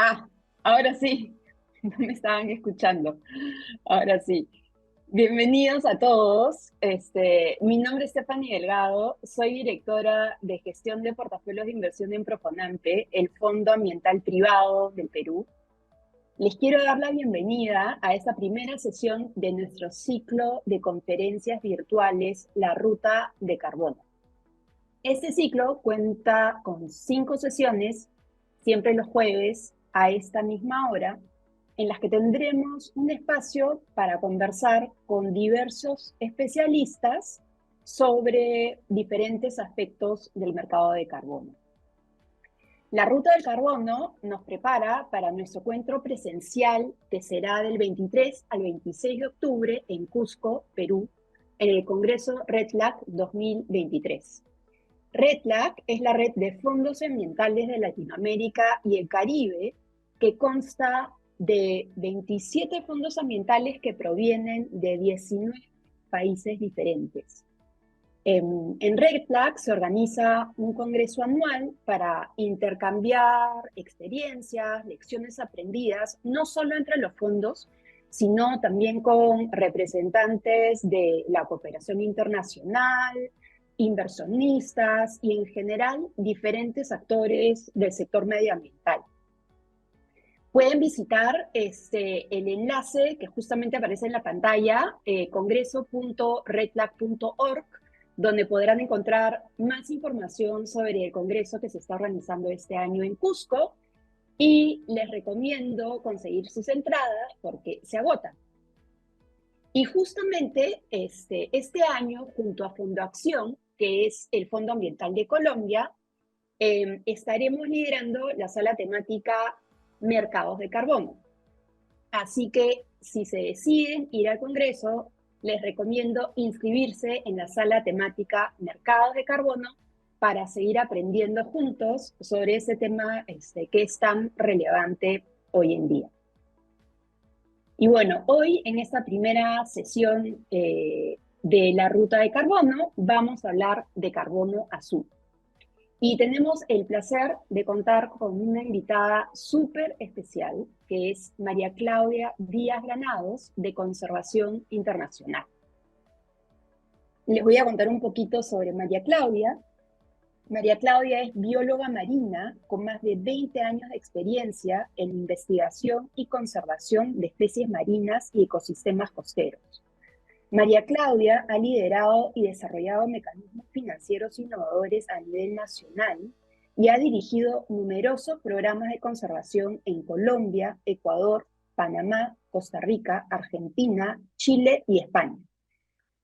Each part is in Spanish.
Ah, ahora sí, no me estaban escuchando. Ahora sí. Bienvenidos a todos. Mi nombre es Stephanie Delgado, soy directora de gestión de portafolios de inversión en Profonampe, el Fondo Ambiental Privado del Perú. Les quiero dar la bienvenida a esta primera sesión de nuestro ciclo de conferencias virtuales, La Ruta de Carbono. Este ciclo cuenta con 5 sesiones, siempre los jueves a esta misma hora, en las que tendremos un espacio para conversar con diversos especialistas sobre diferentes aspectos del mercado de carbono. La ruta del carbono nos prepara para nuestro encuentro presencial que será del 23 al 26 de octubre en Cusco, Perú, en el Congreso REDLAC 2023. REDLAC es la red de fondos ambientales de Latinoamérica y el Caribe, que consta de 27 fondos ambientales que provienen de 19 países diferentes. En REDLAC se organiza un congreso anual para intercambiar experiencias, lecciones aprendidas, no solo entre los fondos, sino también con representantes de la cooperación internacional, inversionistas y en general diferentes actores del sector medioambiental. Pueden visitar el enlace que justamente aparece en la pantalla, congreso.redlac.org, donde podrán encontrar más información sobre el congreso que se está organizando este año en Cusco, y les recomiendo conseguir sus entradas porque se agotan. Y justamente este año, junto a Fondo Acción, que es el Fondo Ambiental de Colombia, estaremos liderando la sala temática Mercados de Carbono. Así que si se deciden ir al Congreso, les recomiendo inscribirse en la sala temática Mercados de Carbono para seguir aprendiendo juntos sobre ese tema que es tan relevante hoy en día. Y bueno, hoy en esta primera sesión de la ruta de carbono vamos a hablar de carbono azul. Y tenemos el placer de contar con una invitada súper especial, que es María Claudia Díaz Granados, de Conservación Internacional. Les voy a contar un poquito sobre María Claudia. María Claudia es bióloga marina con más de 20 años de experiencia en investigación y conservación de especies marinas y ecosistemas costeros. María Claudia ha liderado y desarrollado mecanismos financieros innovadores a nivel nacional y ha dirigido numerosos programas de conservación en Colombia, Ecuador, Panamá, Costa Rica, Argentina, Chile y España.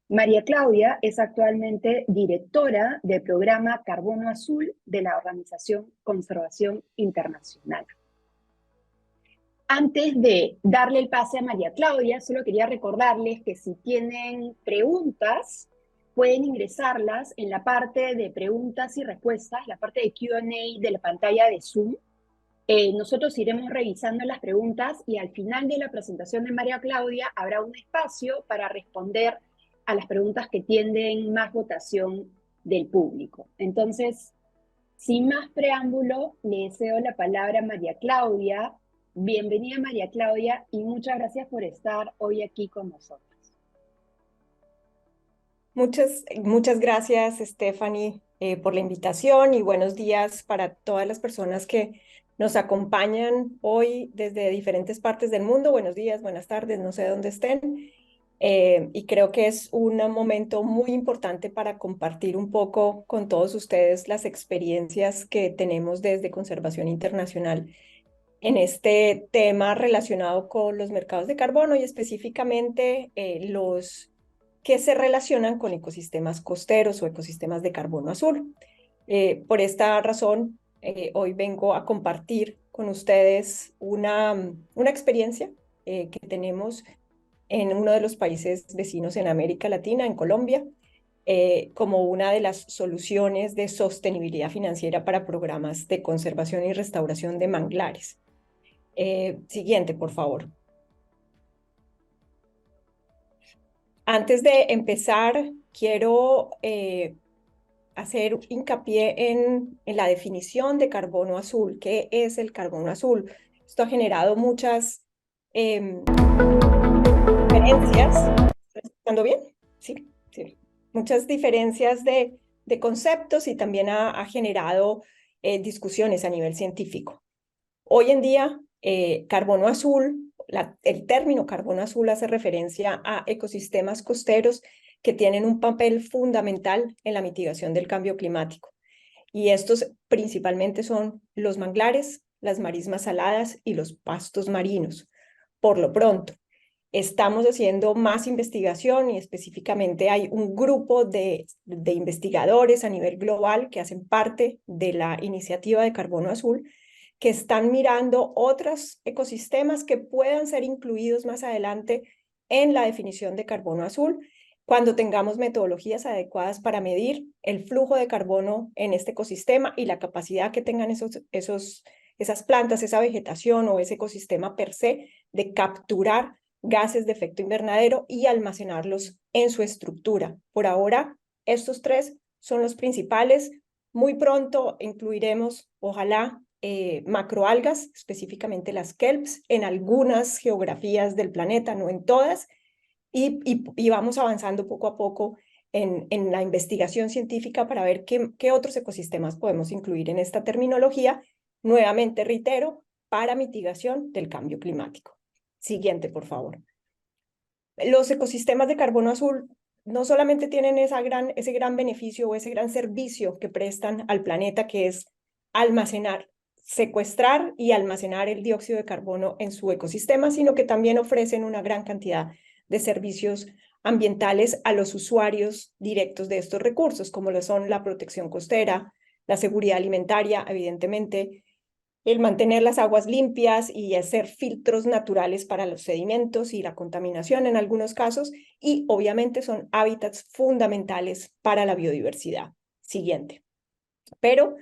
María Claudia es actualmente directora del programa Carbono Azul de la Organización Conservación Internacional. Antes de darle el pase a María Claudia, solo quería recordarles que si tienen preguntas, pueden ingresarlas en la parte de preguntas y respuestas, la parte de Q&A de la pantalla de Zoom. Nosotros iremos revisando las preguntas y al final de la presentación de María Claudia habrá un espacio para responder a las preguntas que tienen más votación del público. Entonces, sin más preámbulo, le cedo la palabra a María Claudia. Bienvenida, María Claudia, y muchas gracias por estar hoy aquí con nosotros. Muchas gracias, Stephanie, por la invitación y buenos días para todas las personas que nos acompañan hoy desde diferentes partes del mundo. Buenos días, buenas tardes, no sé dónde estén. Y creo que es un momento muy importante para compartir un poco con todos ustedes las experiencias que tenemos desde Conservación Internacional en este tema relacionado con los mercados de carbono y específicamente los que se relacionan con ecosistemas costeros o ecosistemas de carbono azul. Por esta razón, hoy vengo a compartir con ustedes una experiencia que tenemos en uno de los países vecinos en América Latina, en Colombia, como una de las soluciones de sostenibilidad financiera para programas de conservación y restauración de manglares. Siguiente, por favor. Antes de empezar, quiero hacer hincapié en la definición de carbono azul. ¿Qué es el carbono azul? Esto ha generado muchas diferencias. ¿Estoy escuchando bien? Sí, sí. Muchas diferencias de conceptos y también ha generado discusiones a nivel científico. Hoy en día, carbono azul, el término carbono azul hace referencia a ecosistemas costeros que tienen un papel fundamental en la mitigación del cambio climático. Y estos principalmente son los manglares, las marismas saladas y los pastos marinos. Por lo pronto, estamos haciendo más investigación y específicamente hay un grupo de investigadores a nivel global que hacen parte de la iniciativa de Carbono Azul, que están mirando otros ecosistemas que puedan ser incluidos más adelante en la definición de carbono azul, cuando tengamos metodologías adecuadas para medir el flujo de carbono en este ecosistema y la capacidad que tengan esas plantas, esa vegetación o ese ecosistema per se de capturar gases de efecto invernadero y almacenarlos en su estructura. Por ahora, estos tres son los principales. Muy pronto incluiremos, ojalá, macroalgas, específicamente las kelps, en algunas geografías del planeta, no en todas, y vamos avanzando poco a poco en la investigación científica para ver qué otros ecosistemas podemos incluir en esta terminología, nuevamente reitero, para mitigación del cambio climático. Siguiente, por favor. Los ecosistemas de carbono azul no solamente tienen ese gran beneficio o ese gran servicio que prestan al planeta, que es almacenar, secuestrar y almacenar el dióxido de carbono en su ecosistema, sino que también ofrecen una gran cantidad de servicios ambientales a los usuarios directos de estos recursos, como lo son la protección costera, la seguridad alimentaria, evidentemente, el mantener las aguas limpias y hacer filtros naturales para los sedimentos y la contaminación en algunos casos, y obviamente son hábitats fundamentales para la biodiversidad. Siguiente. Pero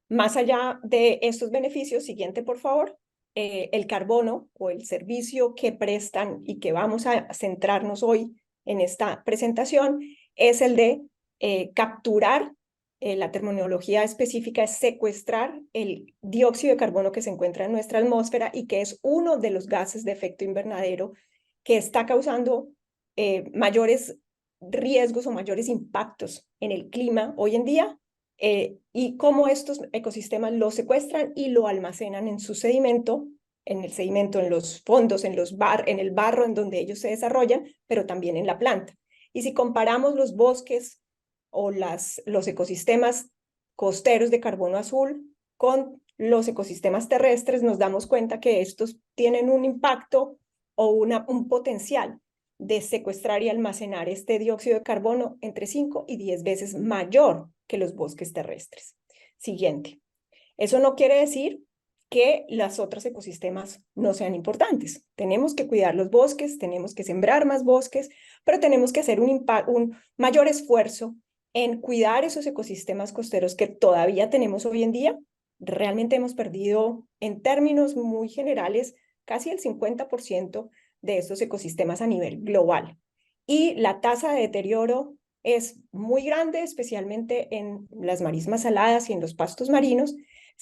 más allá de estos beneficios, siguiente por favor, el carbono o el servicio que prestan y que vamos a centrarnos hoy en esta presentación es el de capturar, la terminología específica es secuestrar el dióxido de carbono que se encuentra en nuestra atmósfera y que es uno de los gases de efecto invernadero que está causando mayores riesgos o mayores impactos en el clima hoy en día, y cómo estos ecosistemas lo secuestran y lo almacenan en su sedimento, en el sedimento, en los fondos, en el barro en donde ellos se desarrollan, pero también en la planta. Y si comparamos los bosques o los ecosistemas costeros de carbono azul con los ecosistemas terrestres, nos damos cuenta que estos tienen un impacto o un potencial de secuestrar y almacenar este dióxido de carbono entre 5 y 10 veces mayor que los bosques terrestres. Siguiente. Eso no quiere decir que los otros ecosistemas no sean importantes. Tenemos que cuidar los bosques, tenemos que sembrar más bosques, pero tenemos que hacer un mayor esfuerzo en cuidar esos ecosistemas costeros que todavía tenemos hoy en día. Realmente hemos perdido, en términos muy generales, casi el 50% de estos ecosistemas a nivel global. Y la tasa de deterioro es muy grande, especialmente en las marismas saladas y en los pastos marinos.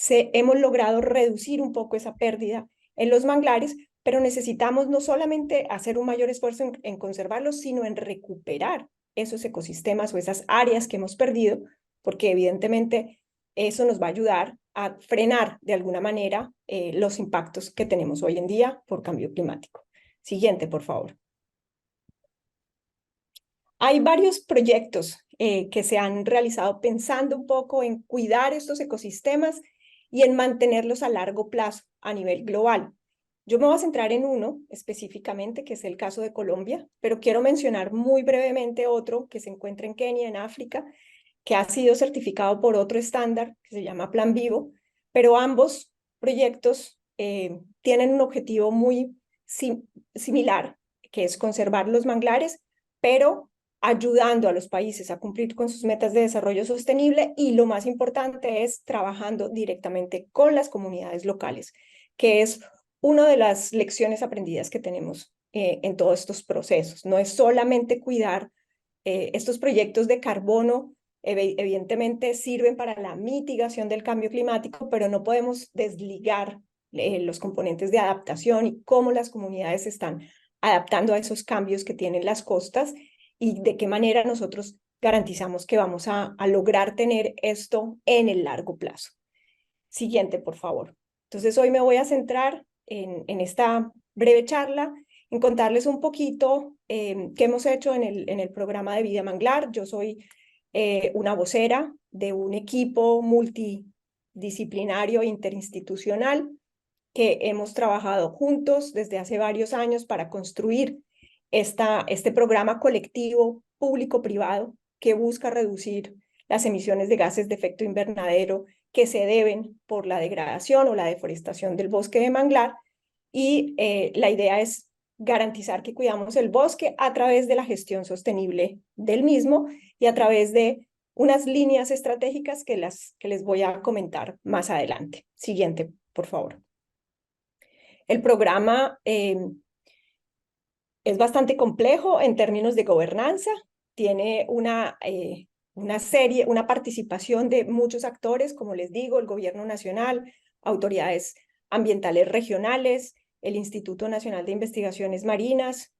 Hemos logrado reducir un poco esa pérdida en los manglares, pero necesitamos no solamente hacer un mayor esfuerzo en conservarlos, sino en recuperar esos ecosistemas o esas áreas que hemos perdido, porque evidentemente eso nos va a ayudar a frenar de alguna manera los impactos que tenemos hoy en día por cambio climático. Siguiente, por favor. Hay varios proyectos que se han realizado pensando un poco en cuidar estos ecosistemas y en mantenerlos a largo plazo a nivel global. Yo me voy a centrar en uno específicamente, que es el caso de Colombia, pero quiero mencionar muy brevemente otro que se encuentra en Kenia, en África, que ha sido certificado por otro estándar que se llama Plan Vivo, pero ambos proyectos tienen un objetivo muy similar, que es conservar los manglares, pero ayudando a los países a cumplir con sus metas de desarrollo sostenible, y lo más importante es trabajando directamente con las comunidades locales, que es una de las lecciones aprendidas que tenemos en todos estos procesos. No es solamente cuidar estos proyectos de carbono, evidentemente sirven para la mitigación del cambio climático, pero no podemos desligar los componentes de adaptación y cómo las comunidades se están adaptando a esos cambios que tienen las costas y de qué manera nosotros garantizamos que vamos a lograr tener esto en el largo plazo. Siguiente, por favor. Entonces, hoy me voy a centrar en esta breve charla, en contarles un poquito qué hemos hecho en el programa de Vida Manglar. Yo soy una vocera de un equipo multidisciplinario e interinstitucional que hemos trabajado juntos desde hace varios años para construir este programa colectivo público-privado que busca reducir las emisiones de gases de efecto invernadero que se deben por la degradación o la deforestación del bosque de manglar. Y la idea es garantizar que cuidamos el bosque a través de la gestión sostenible del mismo y a través de unas líneas estratégicas que les voy a comentar más adelante. Siguiente, por favor. El programa es bastante complejo en términos de gobernanza, tiene una participación de muchos actores, como les digo, el gobierno nacional, autoridades ambientales regionales, el Instituto Nacional de Investigaciones Marinas,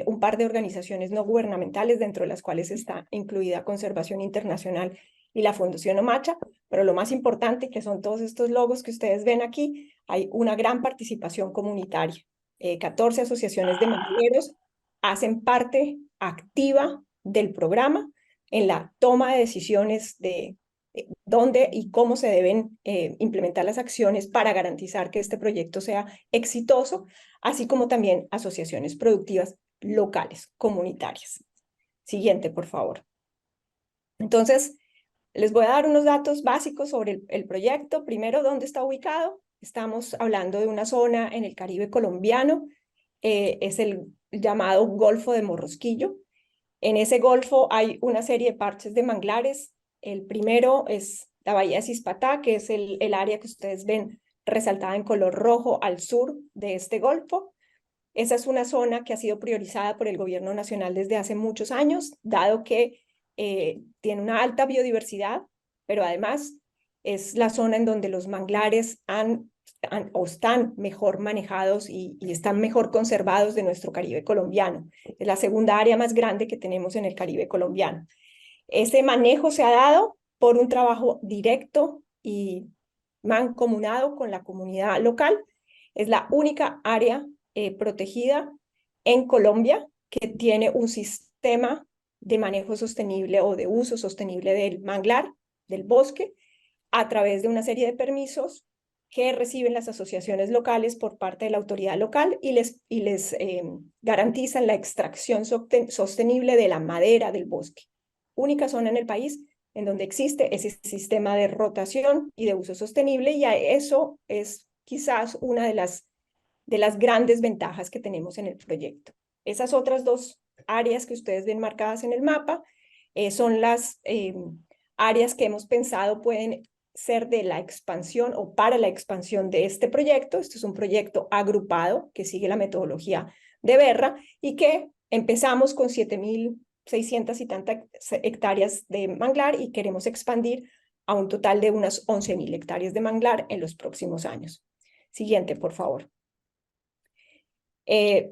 un par de organizaciones no gubernamentales, dentro de las cuales está incluida Conservación Internacional y la Fundación Omacha, pero lo más importante, que son todos estos logos que ustedes ven aquí, hay una gran participación comunitaria. 14 asociaciones de mangleros hacen parte activa del programa en la toma de decisiones de dónde y cómo se deben implementar las acciones para garantizar que este proyecto sea exitoso, así como también asociaciones productivas locales, comunitarias. Siguiente, por favor. Entonces, les voy a dar unos datos básicos sobre el proyecto. Primero, ¿dónde está ubicado? Estamos hablando de una zona en el Caribe colombiano, es el llamado Golfo de Morrosquillo. En ese golfo hay una serie de parches de manglares. El primero es la bahía de Cispatá, que es el área que ustedes ven resaltada en color rojo al sur de este golfo. Esa es una zona que ha sido priorizada por el gobierno nacional desde hace muchos años, dado que tiene una alta biodiversidad, pero además es la zona en donde los manglares están mejor manejados y están mejor conservados de nuestro Caribe colombiano. Es la segunda área más grande que tenemos en el Caribe colombiano. Ese manejo se ha dado por un trabajo directo y mancomunado con la comunidad local. Es la única área protegida en Colombia que tiene un sistema de manejo sostenible o de uso sostenible del manglar, del bosque, a través de una serie de permisos que reciben las asociaciones locales por parte de la autoridad local y les garantizan la extracción sostenible de la madera del bosque. Única zona en el país en donde existe ese sistema de rotación y de uso sostenible, y eso es quizás una de las grandes ventajas que tenemos en el proyecto. Esas otras dos áreas que ustedes ven marcadas en el mapa son las áreas que hemos pensado pueden ser de la expansión o para la expansión de este proyecto. Este es un proyecto agrupado que sigue la metodología de Berra y que empezamos con 7.600 y tantas hectáreas de manglar y queremos expandir a un total de unas 11.000 hectáreas de manglar en los próximos años. Siguiente, por favor.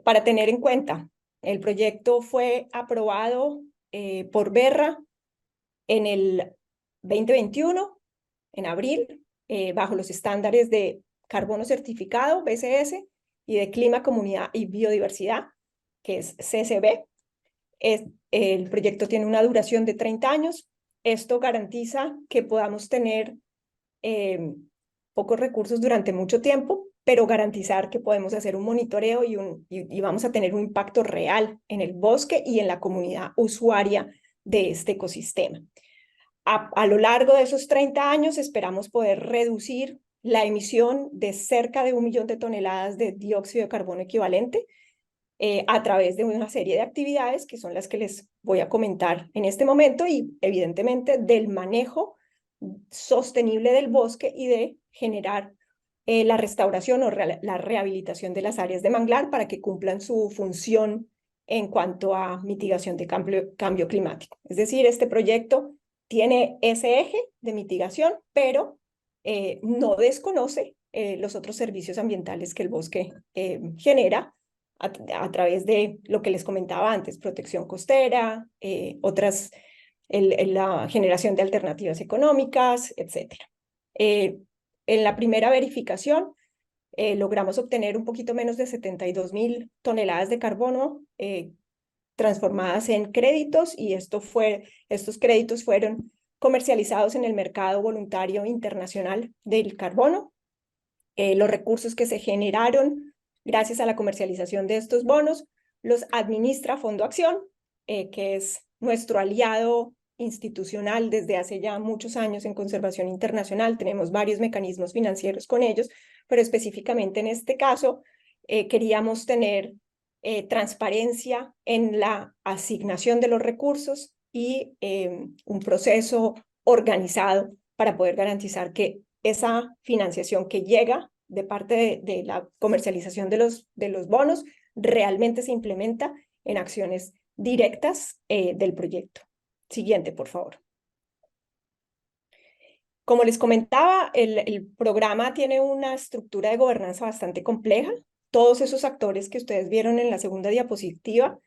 Para tener en cuenta, el proyecto fue aprobado por Berra en el 2021, en abril, bajo los estándares de carbono certificado, BCS, y de clima, comunidad y biodiversidad, que es CCB. El proyecto tiene una duración de 30 años. Esto garantiza que podamos tener pocos recursos durante mucho tiempo, pero garantizar que podemos hacer un monitoreo y vamos a tener un impacto real en el bosque y en la comunidad usuaria de este ecosistema. A lo largo de esos 30 años esperamos poder reducir la emisión de cerca de 1 millón de toneladas de dióxido de carbono equivalente a través de una serie de actividades que son las que les voy a comentar en este momento y evidentemente del manejo sostenible del bosque y de generar la restauración o la rehabilitación de las áreas de manglar para que cumplan su función en cuanto a mitigación de cambio climático. Es decir, este proyecto tiene ese eje de mitigación, pero no desconoce los otros servicios ambientales que el bosque genera a través de lo que les comentaba antes, protección costera, la generación de alternativas económicas, etc. En la primera verificación logramos obtener un poquito menos de 72.000 toneladas de carbono transformadas en créditos, y estos créditos fueron comercializados en el mercado voluntario internacional del carbono. Los recursos que se generaron gracias a la comercialización de estos bonos los administra Fondo Acción, que es nuestro aliado institucional desde hace ya muchos años en conservación internacional. Tenemos varios mecanismos financieros con ellos, pero específicamente en este caso queríamos tener transparencia en la asignación de los recursos y un proceso organizado para poder garantizar que esa financiación que llega de parte de la comercialización de los bonos realmente se implementa en acciones directas del proyecto. Siguiente, por favor. Como les comentaba, el programa tiene una estructura de gobernanza bastante compleja. Todos esos actores que ustedes vieron en la segunda diapositiva,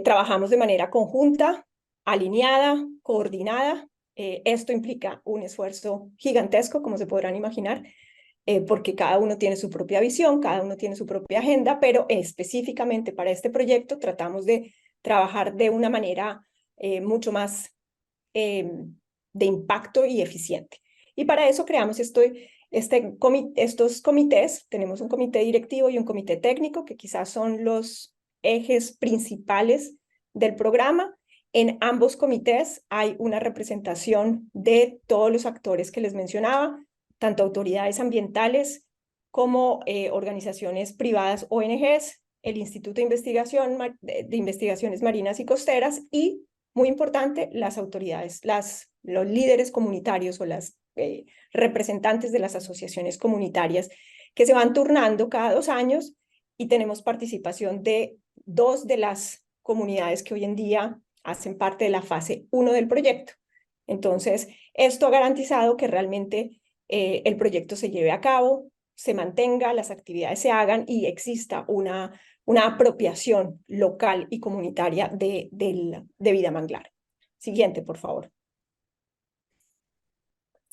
trabajamos de manera conjunta, alineada, coordinada. Esto implica un esfuerzo gigantesco, como se podrán imaginar, porque cada uno tiene su propia visión, cada uno tiene su propia agenda, pero específicamente para este proyecto tratamos de trabajar de una manera mucho más de impacto y eficiente. Y para eso creamos estos comités. Tenemos un comité directivo y un comité técnico, que quizás son los ejes principales del programa. En ambos comités hay una representación de todos los actores que les mencionaba, tanto autoridades ambientales como organizaciones privadas, ONGs, el Instituto de Investigaciones Marinas y Costeras y, muy importante, las autoridades, los líderes comunitarios o las representantes de las asociaciones comunitarias, que se van turnando cada 2 años, y tenemos participación de 2 de las comunidades que hoy en día hacen parte de la fase 1 del proyecto. Entonces, esto ha garantizado que realmente el proyecto se lleve a cabo, se mantenga, las actividades se hagan y exista una apropiación local y comunitaria de vida manglar. Siguiente, por favor.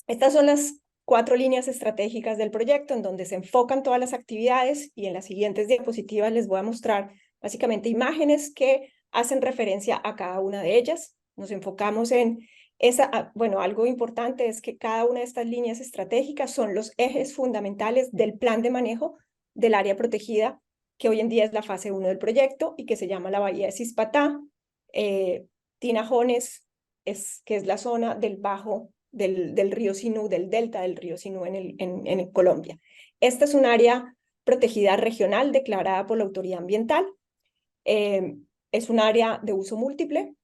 Estas son las 4 líneas estratégicas del proyecto en donde se enfocan todas las actividades, y en las siguientes diapositivas les voy a mostrar básicamente imágenes que hacen referencia a cada una de ellas. Nos enfocamos en algo importante es que cada una de estas líneas estratégicas son los ejes fundamentales del plan de manejo del área protegida, que hoy en día es la fase 1 del proyecto y que se llama la Bahía de Cispatá. Tinajones, que es la zona del río Sinú, del delta del río Sinú en Colombia. Esta es un área protegida regional declarada por la autoridad ambiental. Es un área de uso múltiple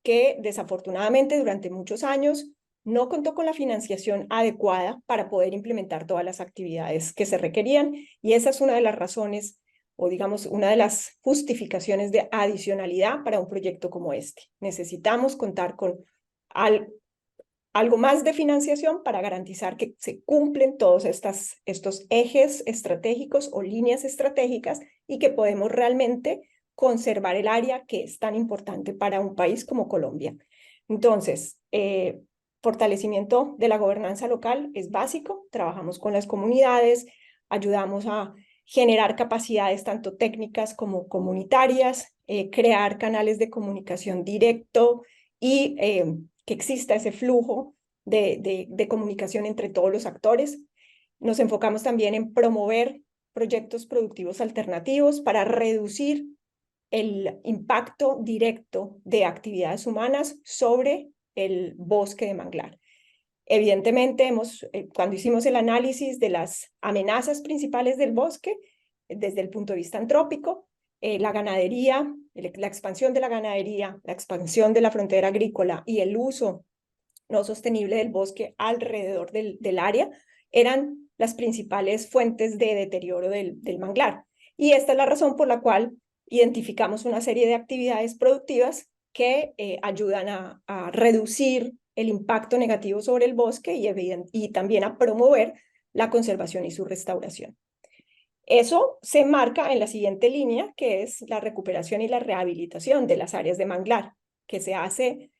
que desafortunadamente durante muchos años no contó con la financiación adecuada para poder implementar todas las actividades que se requerían, y esa es una de las razones, o digamos, una de las justificaciones de adicionalidad para un proyecto como este. Necesitamos contar con algo más de financiación para garantizar que se cumplen todos estos ejes estratégicos o líneas estratégicas y que podemos realmente conservar el área que es tan importante para un país como Colombia. Entonces, fortalecimiento de la gobernanza local es básico. Trabajamos con las comunidades, ayudamos a generar capacidades tanto técnicas como comunitarias, crear canales de comunicación directo y que exista ese flujo de comunicación entre todos los actores. Nos enfocamos también en promover proyectos productivos alternativos para reducir el impacto directo de actividades humanas sobre el bosque de manglar. Evidentemente, cuando hicimos el análisis de las amenazas principales del bosque, desde el punto de vista antrópico, la ganadería, la expansión de la ganadería, la expansión de la frontera agrícola y el uso no sostenible del bosque alrededor del área eran las principales fuentes de deterioro del manglar. Y esta es la razón por la cual identificamos una serie de actividades productivas que ayudan a reducir el impacto negativo sobre el bosque y también a promover la conservación y su restauración. Eso se enmarca en la siguiente línea, que es la recuperación y la rehabilitación de las áreas de manglar, que se hace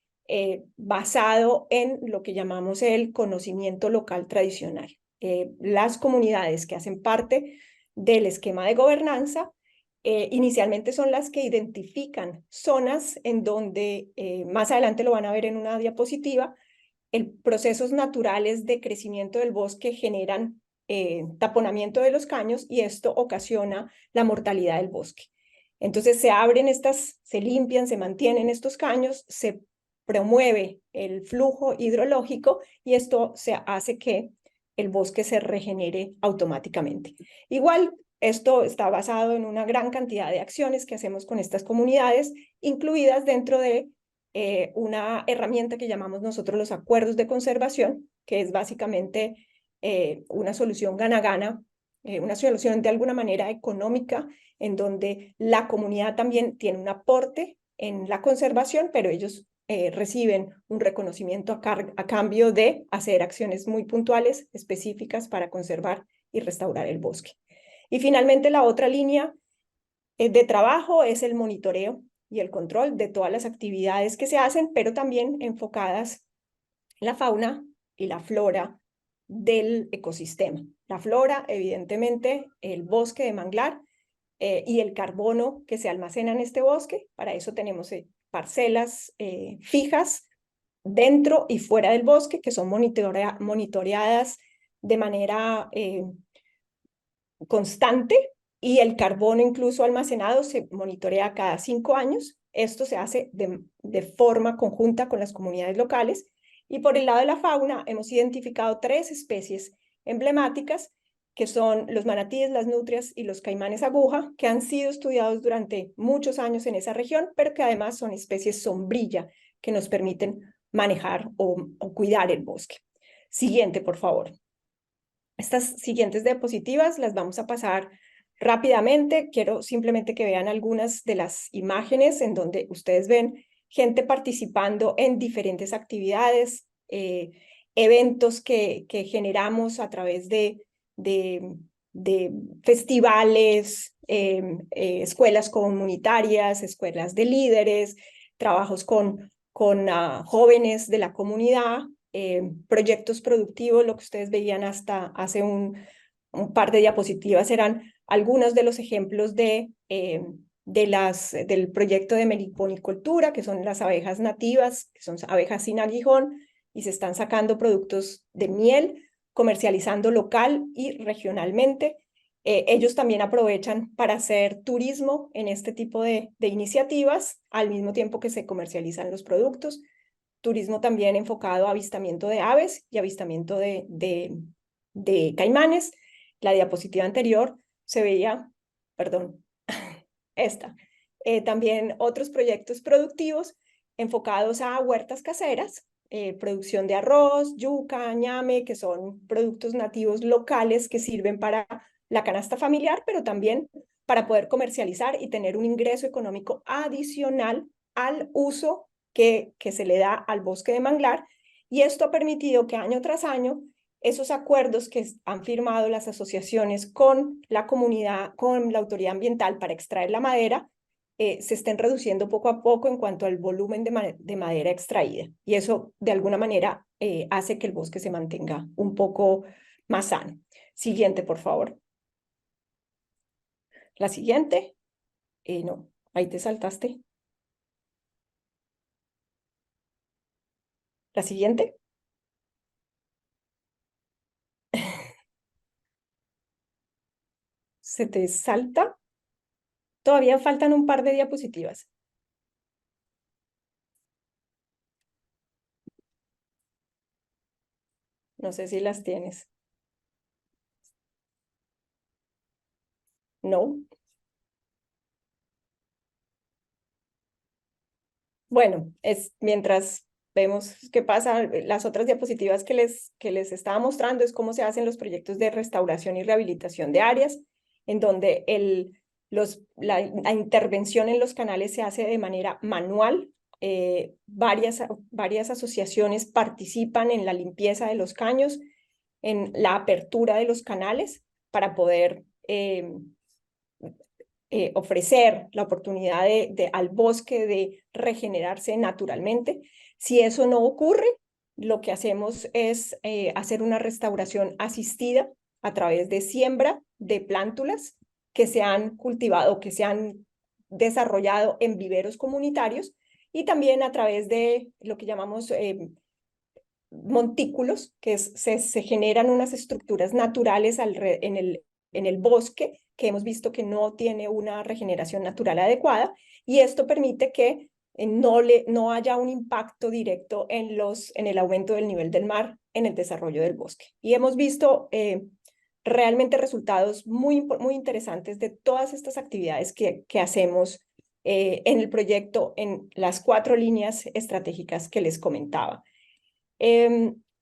basado en lo que llamamos el conocimiento local tradicional. Las comunidades que hacen parte del esquema de gobernanza inicialmente son las que identifican zonas en donde, más adelante lo van a ver en una diapositiva, procesos naturales de crecimiento del bosque generan taponamiento de los caños y esto ocasiona la mortalidad del bosque. Entonces se abren se limpian, se mantienen estos caños, se promueve el flujo hidrológico y esto hace que el bosque se regenere automáticamente. Igual, esto está basado en una gran cantidad de acciones que hacemos con estas comunidades, incluidas dentro de una herramienta que llamamos nosotros los acuerdos de conservación, que es básicamente una solución gana-gana, una solución de alguna manera económica, en donde la comunidad también tiene un aporte en la conservación, pero ellos reciben un reconocimiento a cambio de hacer acciones muy puntuales, específicas para conservar y restaurar el bosque. Y finalmente la otra línea de trabajo es el monitoreo y el control de todas las actividades que se hacen, pero también enfocadas en la fauna y la flora del ecosistema. La flora, evidentemente, el bosque de manglar y el carbono que se almacena en este bosque. Para eso tenemos parcelas fijas dentro y fuera del bosque que son monitoreadas de manera constante y el carbono incluso almacenado se monitorea cada 5 años. Esto se hace de forma conjunta con las comunidades locales. Y por el lado de la fauna hemos identificado 3 especies emblemáticas que son los manatíes, las nutrias y los caimanes aguja, que han sido estudiados durante muchos años en esa región, pero que además son especies sombrilla que nos permiten manejar o cuidar el bosque. Siguiente, por favor. Estas siguientes diapositivas las vamos a pasar rápidamente. Quiero simplemente que vean algunas de las imágenes en donde ustedes ven gente participando en diferentes actividades, eventos que generamos a través de festivales, escuelas comunitarias, escuelas de líderes, trabajos con jóvenes de la comunidad, proyectos productivos. Lo que ustedes veían hasta hace un par de diapositivas eran algunos de los ejemplos del proyecto de meliponicultura, que son las abejas nativas, que son abejas sin aguijón, y se están sacando productos de miel, comercializando local y regionalmente. Ellos también aprovechan para hacer turismo en este tipo de iniciativas, al mismo tiempo que se comercializan los productos. Turismo también enfocado a avistamiento de aves y avistamiento de caimanes. La diapositiva anterior se veía, perdón, esta. También otros proyectos productivos enfocados a huertas caseras, producción de arroz, yuca, ñame, que son productos nativos locales que sirven para la canasta familiar, pero también para poder comercializar y tener un ingreso económico adicional al uso que se le da al bosque de manglar. Y esto ha permitido que año tras año esos acuerdos que han firmado las asociaciones con la comunidad, con la autoridad ambiental para extraer la madera, se estén reduciendo poco a poco en cuanto al volumen de madera extraída. Y eso, de alguna manera, hace que el bosque se mantenga un poco más sano. Siguiente, por favor. La siguiente. No, ahí te saltaste. La siguiente. Se te salta. Todavía faltan un par de diapositivas. No sé si las tienes. No. Bueno, mientras vemos qué pasa, las otras diapositivas que les estaba mostrando es cómo se hacen los proyectos de restauración y rehabilitación de áreas, en donde la intervención en los canales se hace de manera manual. Varias asociaciones participan en la limpieza de los caños. en la apertura de los canales para poder ofrecer la oportunidad al bosque de regenerarse naturalmente. Si eso no ocurre, lo que hacemos es hacer una restauración asistida a través de siembra de plántulas que se han cultivado, que se han desarrollado en viveros comunitarios, y también a través de lo que llamamos montículos, que se generan unas estructuras naturales en el bosque, que hemos visto que no tiene una regeneración natural adecuada, y esto permite que no haya un impacto directo en el aumento del nivel del mar en el desarrollo del bosque. Y hemos visto realmente resultados muy interesantes de todas estas actividades que hacemos en el proyecto, en las 4 líneas estratégicas que les comentaba.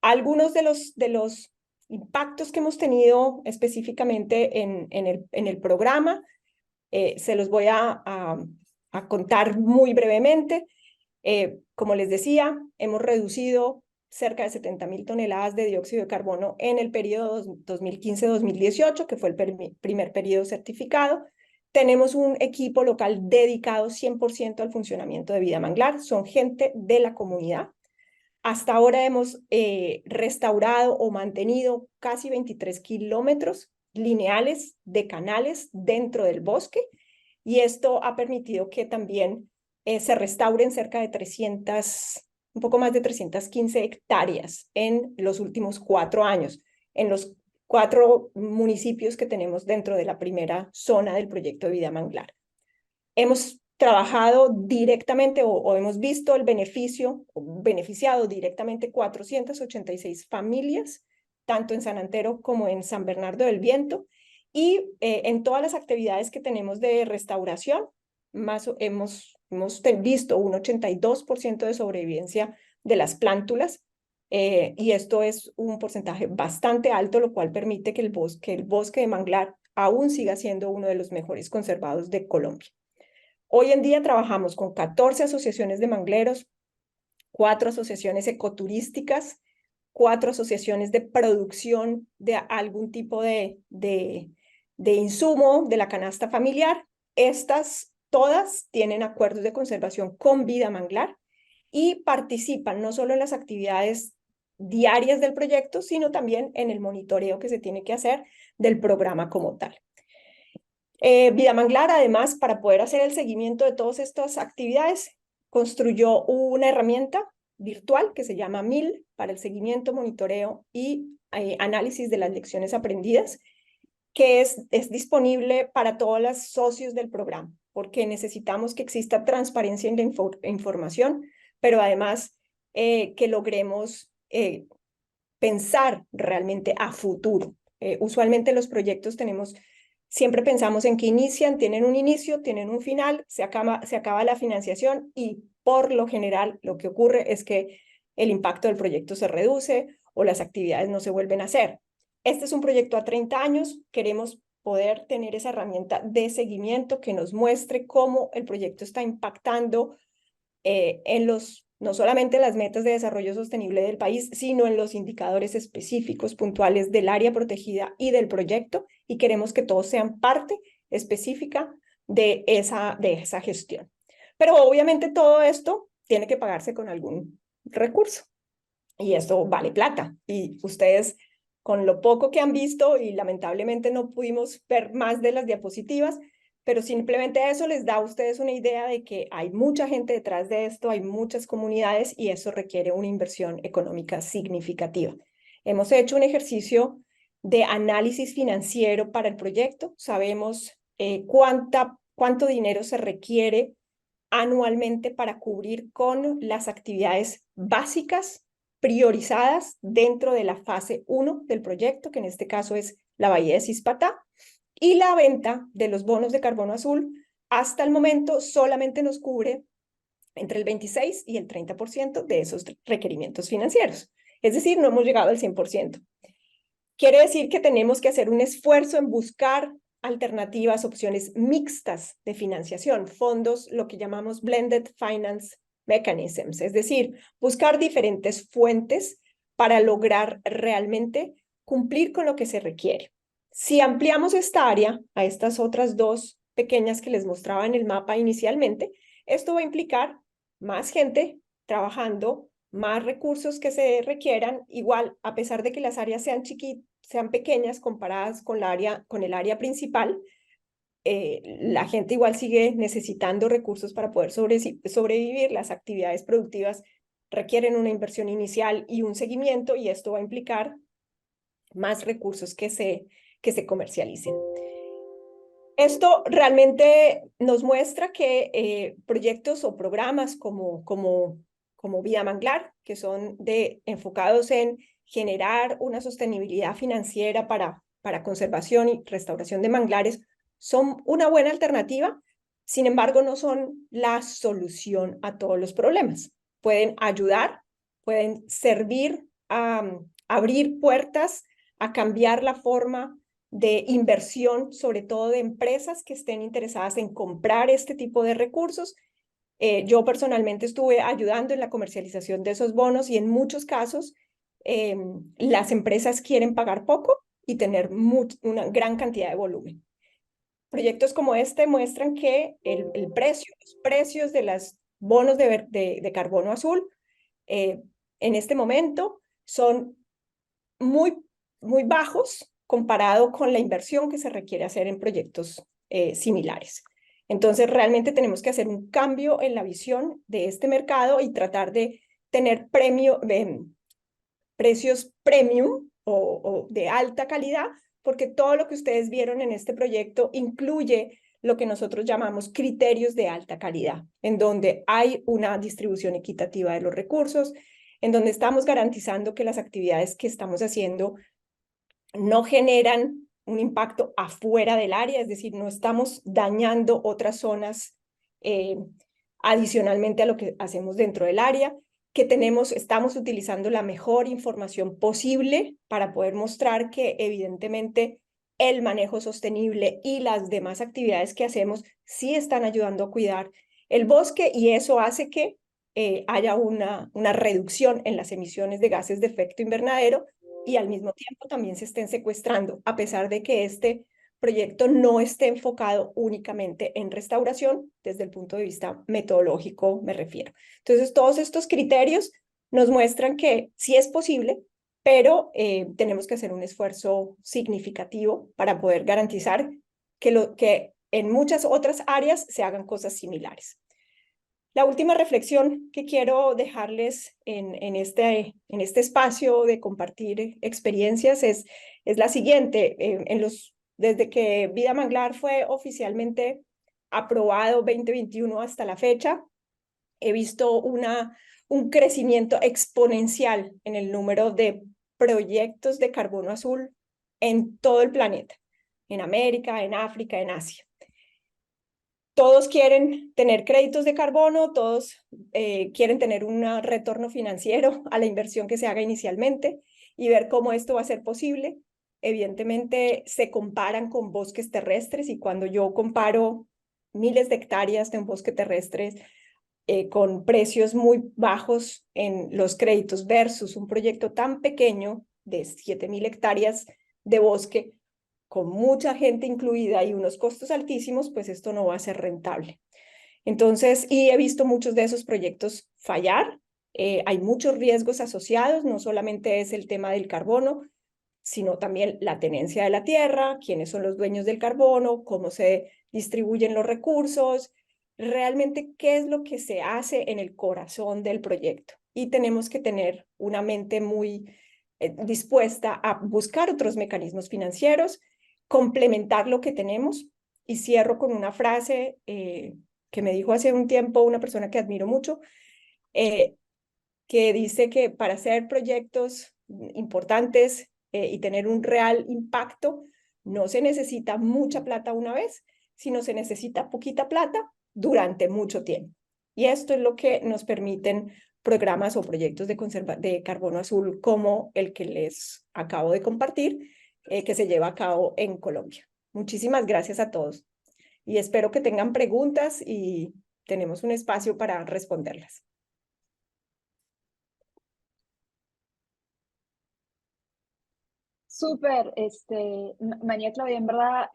Algunos de los impactos que hemos tenido específicamente en el programa, se los voy a contar muy brevemente. Como les decía, hemos reducido cerca de 70.000 toneladas de dióxido de carbono en el periodo 2015-2018, que fue el primer periodo certificado. Tenemos un equipo local dedicado 100% al funcionamiento de Vida Manglar, son gente de la comunidad. Hasta ahora hemos restaurado o mantenido casi 23 kilómetros lineales de canales dentro del bosque, y esto ha permitido que también se restauren cerca de un poco más de 315 hectáreas en los últimos 4 años, en los 4 municipios que tenemos dentro de la primera zona del proyecto de Vida Manglar. Hemos trabajado directamente o hemos visto el beneficiado directamente 486 familias, tanto en San Antero como en San Bernardo del Viento, y en todas las actividades que tenemos de restauración, hemos visto un 82% de sobrevivencia de las plántulas, y esto es un porcentaje bastante alto, lo cual permite que el bosque de manglar aún siga siendo uno de los mejores conservados de Colombia. Hoy en día trabajamos con 14 asociaciones de mangleros, 4 asociaciones ecoturísticas, 4 asociaciones de producción de algún tipo de insumo de la canasta familiar. Estas todas tienen acuerdos de conservación con Vida Manglar y participan no solo en las actividades diarias del proyecto, sino también en el monitoreo que se tiene que hacer del programa como tal. Vida Manglar, además, para poder hacer el seguimiento de todas estas actividades, construyó una herramienta virtual que se llama MIL para el seguimiento, monitoreo y análisis de las lecciones aprendidas, que es disponible para todos los socios del programa, porque necesitamos que exista transparencia en la información, pero además que logremos pensar realmente a futuro. Usualmente los proyectos siempre pensamos en que tienen un inicio, tienen un final, se acaba la financiación, y por lo general lo que ocurre es que el impacto del proyecto se reduce o las actividades no se vuelven a hacer. Este es un proyecto a 30 años, queremos poder tener esa herramienta de seguimiento que nos muestre cómo el proyecto está impactando no solamente las metas de desarrollo sostenible del país, sino en los indicadores específicos, puntuales del área protegida y del proyecto, y queremos que todos sean parte específica de esa gestión. Pero obviamente todo esto tiene que pagarse con algún recurso, y esto vale plata, y ustedes, con lo poco que han visto, y lamentablemente no pudimos ver más de las diapositivas, pero simplemente eso les da a ustedes una idea de que hay mucha gente detrás de esto, hay muchas comunidades, y eso requiere una inversión económica significativa. Hemos hecho un ejercicio de análisis financiero para el proyecto, sabemos cuánto dinero se requiere anualmente para cubrir con las actividades básicas priorizadas dentro de la fase 1 del proyecto, que en este caso es la Bahía de Cispatá, y la venta de los bonos de carbono azul hasta el momento solamente nos cubre entre el 26 y el 30% de esos requerimientos financieros. Es decir, no hemos llegado al 100%. Quiere decir que tenemos que hacer un esfuerzo en buscar alternativas, opciones mixtas de financiación, fondos, lo que llamamos blended finance mechanisms, es decir, buscar diferentes fuentes para lograr realmente cumplir con lo que se requiere. Si ampliamos esta área a estas otras dos pequeñas que les mostraba en el mapa inicialmente, esto va a implicar más gente trabajando, más recursos que se requieran, igual a pesar de que las áreas sean pequeñas comparadas con el área principal, la gente igual sigue necesitando recursos para poder sobrevivir. Las actividades productivas requieren una inversión inicial y un seguimiento, y esto va a implicar más recursos que se comercialicen. Esto realmente nos muestra que proyectos o programas como Vida Manglar, que son enfocados en generar una sostenibilidad financiera para conservación y restauración de manglares, son una buena alternativa. Sin embargo, no son la solución a todos los problemas. Pueden ayudar, pueden servir a abrir puertas, a cambiar la forma de inversión, sobre todo de empresas que estén interesadas en comprar este tipo de recursos. Yo personalmente estuve ayudando en la comercialización de esos bonos, y en muchos casos las empresas quieren pagar poco y tener una gran cantidad de volumen. Proyectos como este muestran que los precios de los bonos de carbono azul en este momento son muy bajos comparado con la inversión que se requiere hacer en proyectos similares. Entonces, realmente tenemos que hacer un cambio en la visión de este mercado y tratar de tener precios premium o de alta calidad, porque todo lo que ustedes vieron en este proyecto incluye lo que nosotros llamamos criterios de alta calidad, en donde hay una distribución equitativa de los recursos, en donde estamos garantizando que las actividades que estamos haciendo no generan un impacto afuera del área, es decir, no estamos dañando otras zonas adicionalmente a lo que hacemos dentro del área, que estamos utilizando la mejor información posible para poder mostrar que evidentemente el manejo sostenible y las demás actividades que hacemos sí están ayudando a cuidar el bosque, y eso hace que haya una reducción en las emisiones de gases de efecto invernadero, y al mismo tiempo también se estén secuestrando, a pesar de que este proyecto no esté enfocado únicamente en restauración, desde el punto de vista metodológico me refiero. Entonces, todos estos criterios nos muestran que sí es posible, pero tenemos que hacer un esfuerzo significativo para poder garantizar que en muchas otras áreas se hagan cosas similares. La última reflexión que quiero dejarles en este espacio de compartir experiencias es la siguiente. Desde que Vida Manglar fue oficialmente aprobado 2021 hasta la fecha, he visto un crecimiento exponencial en el número de proyectos de carbono azul en todo el planeta, en América, en África, en Asia. Todos quieren tener créditos de carbono, todos quieren tener un retorno financiero a la inversión que se haga inicialmente y ver cómo esto va a ser posible. Evidentemente se comparan con bosques terrestres, y cuando yo comparo miles de hectáreas de un bosque terrestre con precios muy bajos en los créditos versus un proyecto tan pequeño de 7.000 hectáreas de bosque, con mucha gente incluida y unos costos altísimos, pues esto no va a ser rentable. Entonces, y he visto muchos de esos proyectos fallar. Hay muchos riesgos asociados, no solamente es el tema del carbono, sino también la tenencia de la tierra, quiénes son los dueños del carbono, cómo se distribuyen los recursos, realmente qué es lo que se hace en el corazón del proyecto. Y tenemos que tener una mente muy dispuesta a buscar otros mecanismos financieros, complementar lo que tenemos. Y cierro con una frase que me dijo hace un tiempo una persona que admiro mucho, que dice que para hacer proyectos importantes y tener un real impacto, no se necesita mucha plata una vez, sino se necesita poquita plata durante mucho tiempo. Y esto es lo que nos permiten programas o proyectos de carbono azul como el que les acabo de compartir, que se lleva a cabo en Colombia. Muchísimas gracias a todos y espero que tengan preguntas y tenemos un espacio para responderlas. súper, María Claudia, en verdad,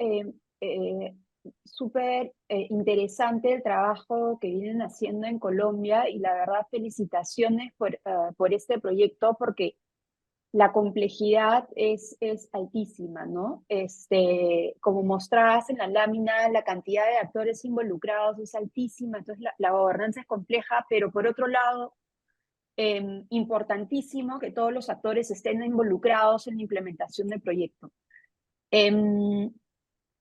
súper interesante el trabajo que vienen haciendo en Colombia y la verdad felicitaciones por este proyecto porque la complejidad es altísima, ¿no? Como mostrabas en la lámina, la cantidad de actores involucrados es altísima, entonces la gobernanza es compleja, pero por otro lado, importantísimo que todos los actores estén involucrados en la implementación del proyecto. Em,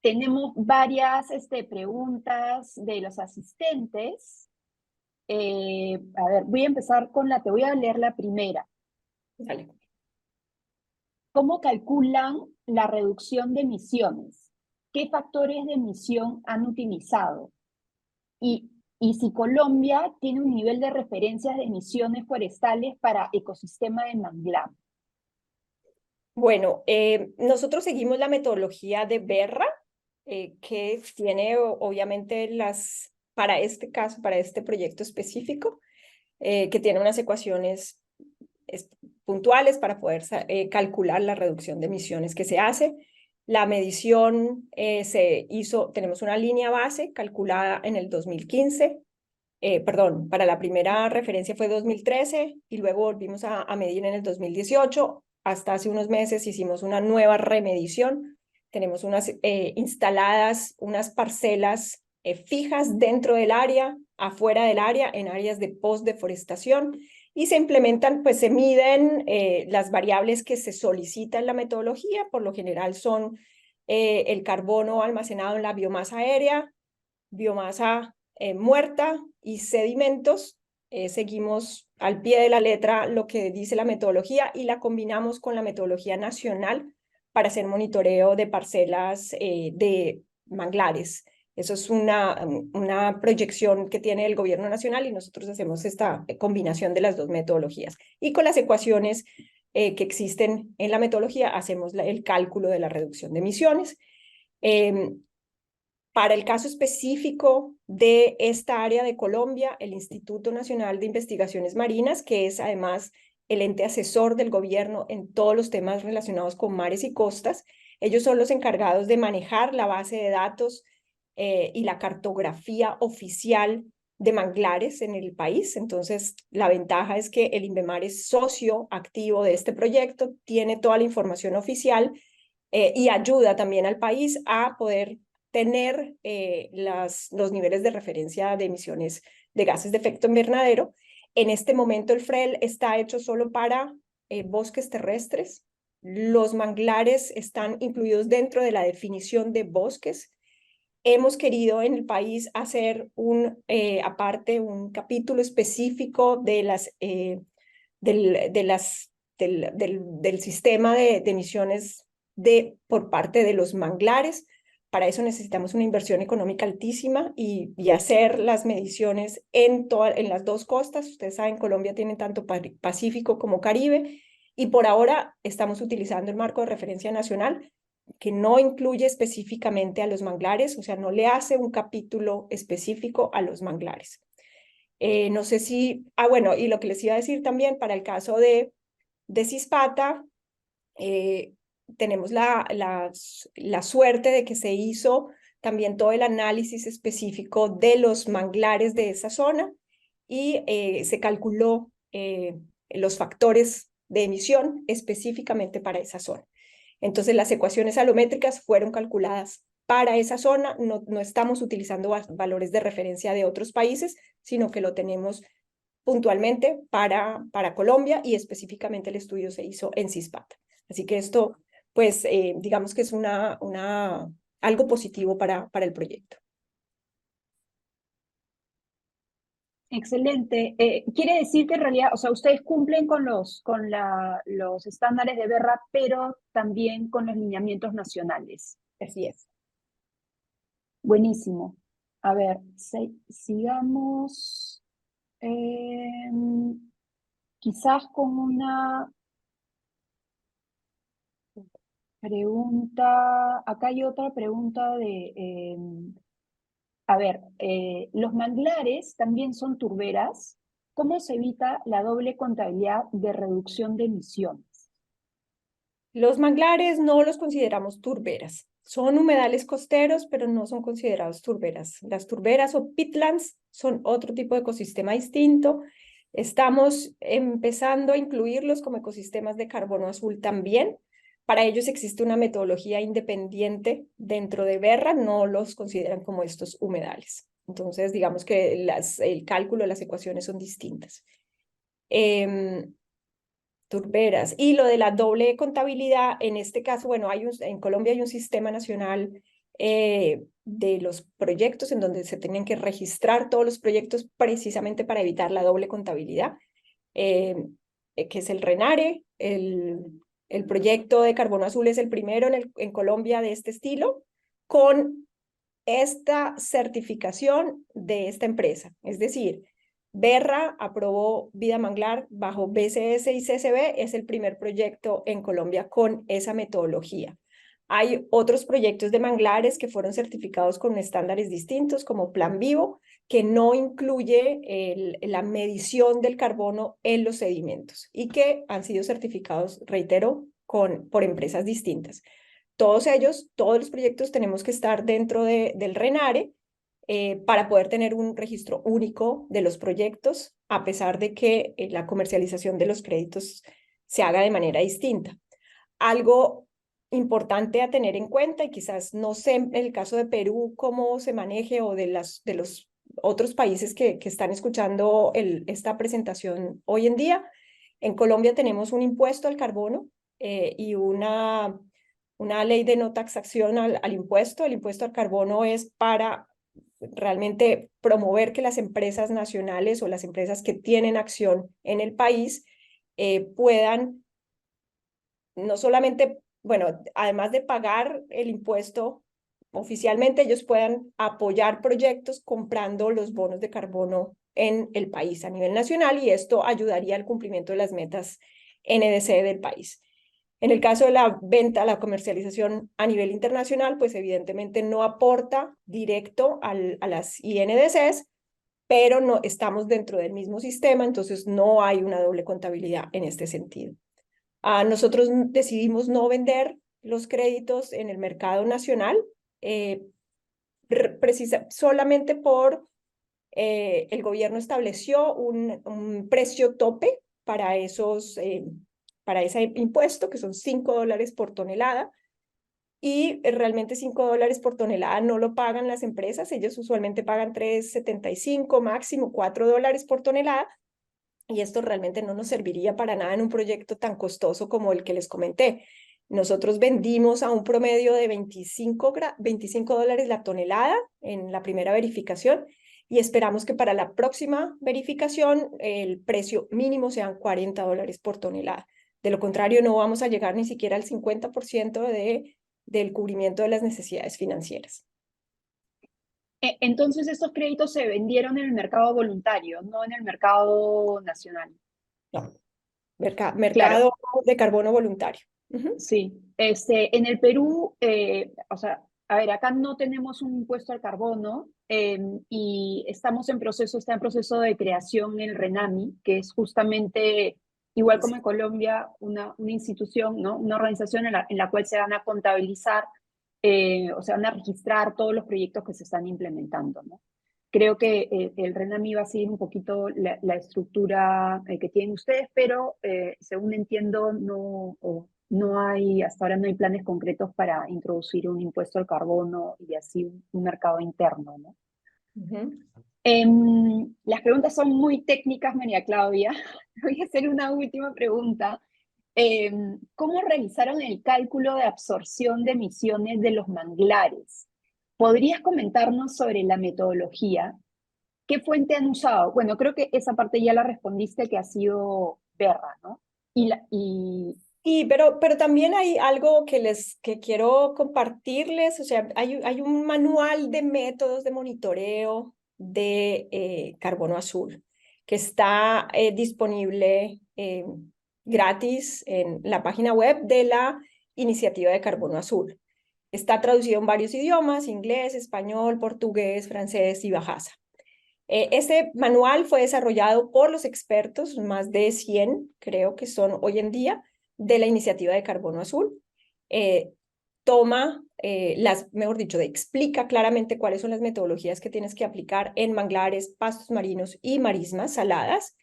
Tenemos varias preguntas de los asistentes. A ver, voy a empezar te voy a leer la primera. Dale. ¿Cómo calculan la reducción de emisiones? ¿Qué factores de emisión han utilizado? Y si Colombia tiene un nivel de referencias de emisiones forestales para ecosistema de manglar. Bueno, nosotros seguimos la metodología de Berra, que tiene obviamente para este caso, para este proyecto específico, que tiene unas ecuaciones es- puntuales para poder calcular la reducción de emisiones que se hace. La medición se hizo, tenemos una línea base calculada en el 2015, perdón, para la primera referencia fue 2013 y luego volvimos a medir en el 2018. Hasta hace unos meses hicimos una nueva remedición. Tenemos instaladas unas parcelas fijas dentro del área, afuera del área, en áreas de post-deforestación y se implementan, pues se miden las variables que se solicitan en la metodología. Por lo general son el carbono almacenado en la biomasa aérea, biomasa muerta y sedimentos. Seguimos al pie de la letra lo que dice la metodología y la combinamos con la metodología nacional para hacer monitoreo de parcelas de manglares. Eso es una proyección que tiene el gobierno nacional y nosotros hacemos esta combinación de las dos metodologías. Y con las ecuaciones que existen en la metodología hacemos el cálculo de la reducción de emisiones. Para el caso específico de esta área de Colombia, el Instituto Nacional de Investigaciones Marinas, que es además el ente asesor del gobierno en todos los temas relacionados con mares y costas, ellos son los encargados de manejar la base de datos y la cartografía oficial de manglares en el país. Entonces, la ventaja es que el INVEMAR es socio activo de este proyecto, tiene toda la información oficial y ayuda también al país a poder tener los niveles de referencia de emisiones de gases de efecto invernadero. En este momento el FREL está hecho solo para bosques terrestres. Los manglares están incluidos dentro de la definición de bosques. Hemos querido en el país hacer aparte un capítulo específico de del sistema de emisiones por parte de los manglares. Para eso necesitamos una inversión económica altísima y hacer las mediciones en las dos costas. Ustedes saben, Colombia tiene tanto Pacífico como Caribe y por ahora estamos utilizando el marco de referencia nacional que no incluye específicamente a los manglares, o sea, no le hace un capítulo específico a los manglares. No sé si, bueno, y lo que les iba a decir también para el caso de Cispata, tenemos la suerte de que se hizo también todo el análisis específico de los manglares de esa zona y se calculó los factores de emisión específicamente para esa zona. Entonces las ecuaciones alométricas fueron calculadas para esa zona, no estamos utilizando valores de referencia de otros países, sino que lo tenemos puntualmente para Colombia y específicamente el estudio se hizo en Cispata. Así que esto, pues, digamos que es algo positivo para el proyecto. Excelente. Quiere decir que en realidad, o sea, ustedes cumplen con los estándares de Berra, pero también con los lineamientos nacionales. Así es. Buenísimo. A ver, sigamos quizás con una pregunta. Acá hay otra pregunta a ver, los manglares también son turberas. ¿Cómo se evita la doble contabilidad de reducción de emisiones? Los manglares no los consideramos turberas. Son humedales costeros, pero no son considerados turberas. Las turberas o peatlands son otro tipo de ecosistema distinto. Estamos empezando a incluirlos como ecosistemas de carbono azul también. Para ellos existe una metodología independiente dentro de Verra, no los consideran como estos humedales. Entonces, digamos que el cálculo, las ecuaciones son distintas. Turberas. Y lo de la doble contabilidad, en este caso, bueno, en Colombia hay un sistema nacional de los proyectos en donde se tienen que registrar todos los proyectos precisamente para evitar la doble contabilidad, eh, que es el RENARE. El proyecto de carbono azul es el primero en Colombia de este estilo, con esta certificación de esta empresa. Es decir, Verra aprobó Vida Manglar bajo BCS y CCB, es el primer proyecto en Colombia con esa metodología. Hay otros proyectos de manglares que fueron certificados con estándares distintos, como Plan Vivo, que no incluye la medición del carbono en los sedimentos y que han sido certificados, reitero, por empresas distintas. Todos ellos, todos los proyectos tenemos que estar dentro del RENARE para poder tener un registro único de los proyectos, a pesar de que la comercialización de los créditos se haga de manera distinta. Algo importante a tener en cuenta, y quizás no sé en el caso de Perú cómo se maneje o de los otros países que están escuchando esta presentación hoy en día. En Colombia tenemos un impuesto al carbono y una ley de no taxación al impuesto. El impuesto al carbono es para realmente promover que las empresas nacionales o las empresas que tienen acción en el país puedan no solamente, bueno, además de pagar el impuesto oficialmente, ellos puedan apoyar proyectos comprando los bonos de carbono en el país a nivel nacional, y esto ayudaría al cumplimiento de las metas NDC del país. En el caso de la venta, la comercialización a nivel internacional, pues evidentemente no aporta directo a las INDCs, pero no estamos dentro del mismo sistema, entonces no hay una doble contabilidad en este sentido. Nosotros decidimos no vender los créditos en el mercado nacional, solamente por el gobierno estableció un precio tope para para ese impuesto, que son $5 por tonelada, y realmente $5 por tonelada no lo pagan las empresas. Ellos usualmente pagan 3,75, máximo $4 por tonelada, y esto realmente no nos serviría para nada en un proyecto tan costoso como el que les comenté. Nosotros vendimos a un promedio de $25 la tonelada en la primera verificación, y esperamos que para la próxima verificación el precio mínimo sean $40 por tonelada. De lo contrario, no vamos a llegar ni siquiera al 50% del cubrimiento de las necesidades financieras. Entonces, estos créditos se vendieron en el mercado voluntario, no en el mercado nacional. No, Claro, mercado de carbono voluntario. sí. En el Perú, o sea, a ver, acá no tenemos un impuesto al carbono y está en proceso de creación el RENAMI, que es justamente, igual como en Colombia, una institución, ¿no? Una organización en la cual se van a contabilizar, o se van a registrar todos los proyectos que se están implementando, ¿no? Creo que el RENAMI va a seguir un poquito la estructura que tienen ustedes, pero según entiendo, no hay, hasta ahora no hay planes concretos para introducir un impuesto al carbono y así un mercado interno, ¿no? Las preguntas son muy técnicas, María Claudia. Voy a hacer una última pregunta. ¿Cómo realizaron el cálculo de absorción de emisiones de los manglares? ¿Podrías comentarnos sobre la metodología? ¿Qué fuente han usado? Bueno, creo que esa parte ya la respondiste, que ha sido Verra, ¿no? Sí, pero también hay algo que quiero compartirles. O sea, hay un manual de métodos de monitoreo de carbono azul que está disponible gratis en la página web de la Iniciativa de Carbono Azul. Está traducido en varios idiomas: inglés, español, portugués, francés y bajasa. Este manual fue desarrollado por los expertos, más de 100 creo que son hoy en día, de la iniciativa de carbono azul. Mejor dicho, explica claramente cuáles son las metodologías que tienes que aplicar en manglares, pastos marinos y marismas saladas.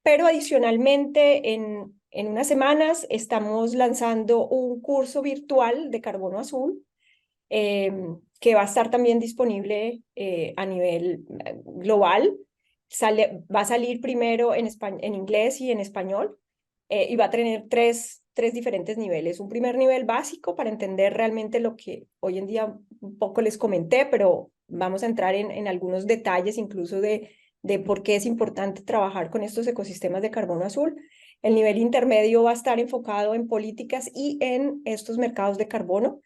Pero adicionalmente, en unas semanas estamos lanzando un curso virtual de carbono azul que va a estar también disponible a nivel global. Va a salir primero en inglés y en español y va a tener tres diferentes niveles. Un primer nivel básico para entender realmente lo que hoy en día un poco les comenté, pero vamos a entrar en algunos detalles incluso de por qué es importante trabajar con estos ecosistemas de carbono azul. El nivel intermedio va a estar enfocado en políticas y en estos mercados de carbono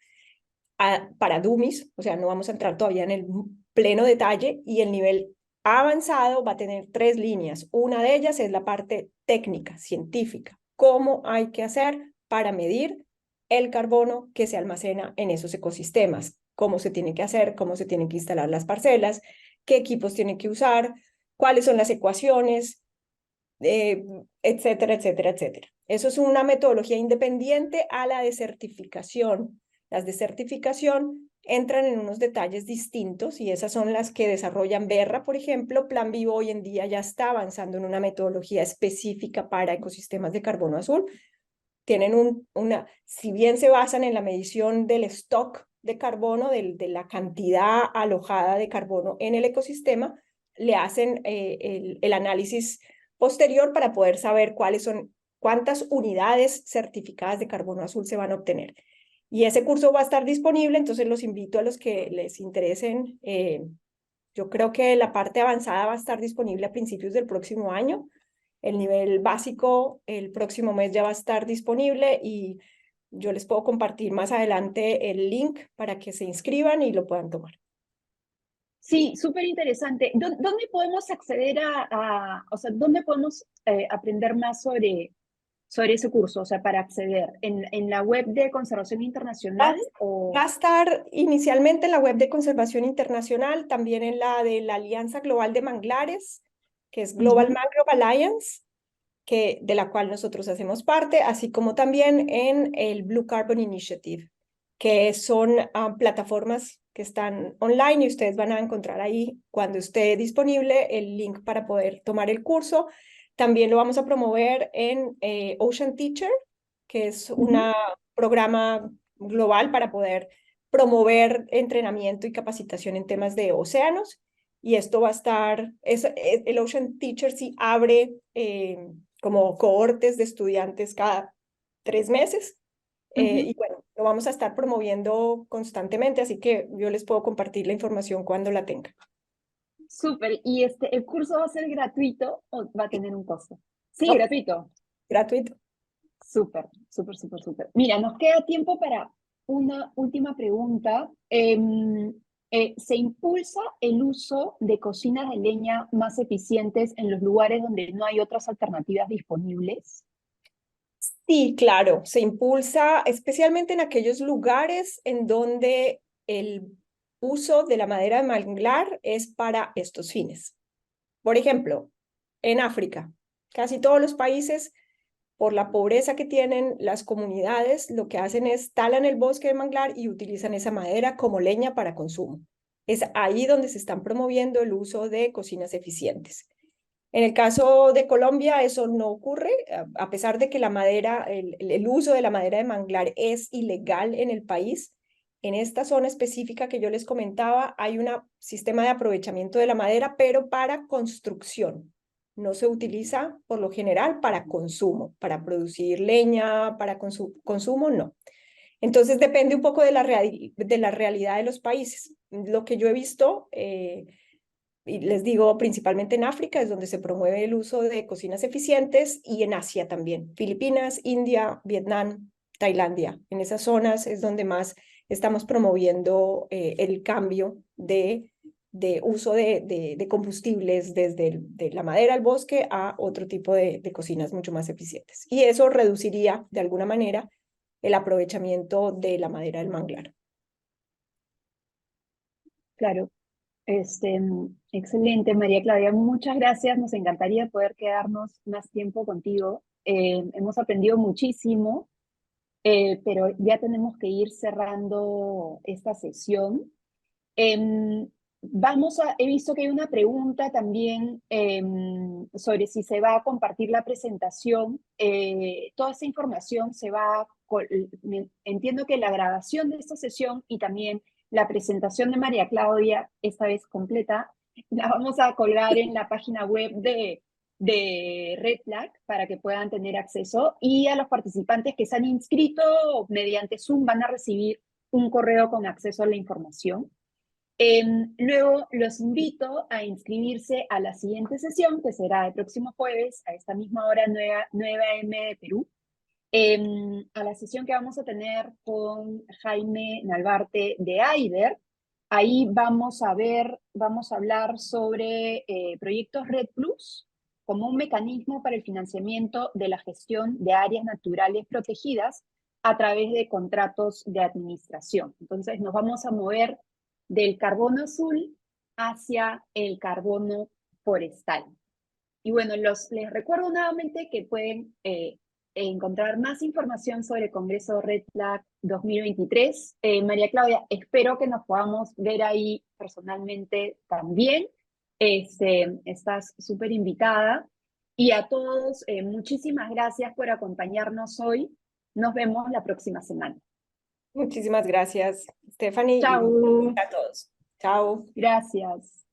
para dummies, o sea, no vamos a entrar todavía en el pleno detalle, y el nivel avanzado va a tener 3 líneas. Una de ellas es la parte técnica, científica, cómo hay que hacer para medir el carbono que se almacena en esos ecosistemas, cómo se tiene que hacer, cómo se tienen que instalar las parcelas, qué equipos tienen que usar, cuáles son las ecuaciones, etcétera, etcétera, etcétera. Eso es una metodología independiente a la de certificación. Las de certificación entran en unos detalles distintos y esas son las que desarrollan Berra, por ejemplo. Plan Vivo hoy en día ya está avanzando en una metodología específica para ecosistemas de carbono azul. Tienen si bien se basan en la medición del stock de carbono, de la cantidad alojada de carbono en el ecosistema, le hacen el análisis posterior para poder saber cuántas unidades certificadas de carbono azul se van a obtener. Y ese curso va a estar disponible, entonces los invito a los que les interesen. Yo creo que la parte avanzada va a estar disponible a principios del próximo año. El nivel básico el próximo mes ya va a estar disponible y yo les puedo compartir más adelante el link para que se inscriban y lo puedan tomar. Sí, súper interesante. ¿Dónde podemos acceder o sea, dónde podemos aprender más sobre ese curso? O sea, para acceder, ¿en la web de Conservación Internacional Va o...? a estar inicialmente en la web de Conservación Internacional, también en la de la Alianza Global de Manglares, que es Global Ujú. Mangrove Alliance, de la cual nosotros hacemos parte, así como también en el Blue Carbon Initiative, que son plataformas que están online y ustedes van a encontrar ahí cuando esté disponible el link para poder tomar el curso. También lo vamos a promover en Ocean Teacher, que es Ujú. un programa global para poder promover entrenamiento y capacitación en temas de océanos. Y esto va a estar, el Ocean Teacher sí abre como cohortes de estudiantes cada 3 meses. Ujú. Y bueno, lo vamos a estar promoviendo constantemente, así que yo les puedo compartir la información cuando la tenga. Súper. ¿Y el curso va a ser gratuito o va a Sí. tener un costo? Sí, No, gratuito. gratuito. Súper, súper, súper, súper. Mira, nos queda tiempo para una última pregunta. ¿Se impulsa el uso de cocinas de leña más eficientes en los lugares donde no hay otras alternativas disponibles? Sí, claro, se impulsa especialmente en aquellos lugares en donde el uso de la madera de manglar es para estos fines. Por ejemplo, en África, casi todos los países, por la pobreza que tienen las comunidades, lo que hacen es talan el bosque de manglar y utilizan esa madera como leña para consumo. Es ahí donde se están promoviendo el uso de cocinas eficientes. En el caso de Colombia, eso no ocurre, a pesar de que la madera, el uso de la madera de manglar es ilegal en el país. En esta zona específica que yo les comentaba, hay un sistema de aprovechamiento de la madera, pero para construcción. No se utiliza por lo general para consumo, para producir leña, para consumo, no. Entonces depende un poco de la realidad de los países. Lo que yo he visto y les digo, principalmente en África es donde se promueve el uso de cocinas eficientes y en Asia también. Filipinas, India, Vietnam, Tailandia. En esas zonas es donde más estamos promoviendo el cambio de uso de combustibles desde de la madera al bosque a otro tipo de cocinas mucho más eficientes. Y eso reduciría de alguna manera el aprovechamiento de la madera del manglar. Claro. Excelente, María Claudia. Muchas gracias. Nos encantaría poder quedarnos más tiempo contigo. hemos aprendido muchísimo, pero ya tenemos que ir cerrando esta sesión. Em, he visto que hay una pregunta también sobre si se va a compartir la presentación. Toda esa información se va, entiendo que la grabación de esta sesión y también la presentación de María Claudia, esta vez completa, la vamos a colgar en la página web de Red Flag para que puedan tener acceso, y a los participantes que se han inscrito mediante Zoom van a recibir un correo con acceso a la información. Luego los invito a inscribirse a la siguiente sesión, que será el próximo jueves a esta misma hora, 9 a.m. de Perú, a la sesión que vamos a tener con Jaime Nalbarte de Aider. Ahí vamos a hablar sobre proyectos Red Plus como un mecanismo para el financiamiento de la gestión de áreas naturales protegidas a través de contratos de administración. Entonces nos vamos a mover del carbono azul hacia el carbono forestal. Y bueno, les recuerdo nuevamente que pueden encontrar más información sobre el Congreso Red Flag 2023. María Claudia, espero que nos podamos ver ahí personalmente también. Estás súper invitada. Y a todos, muchísimas gracias por acompañarnos hoy. Nos vemos la próxima semana. Muchísimas gracias, Stephanie. Chao. Y a todos. Chao. Gracias.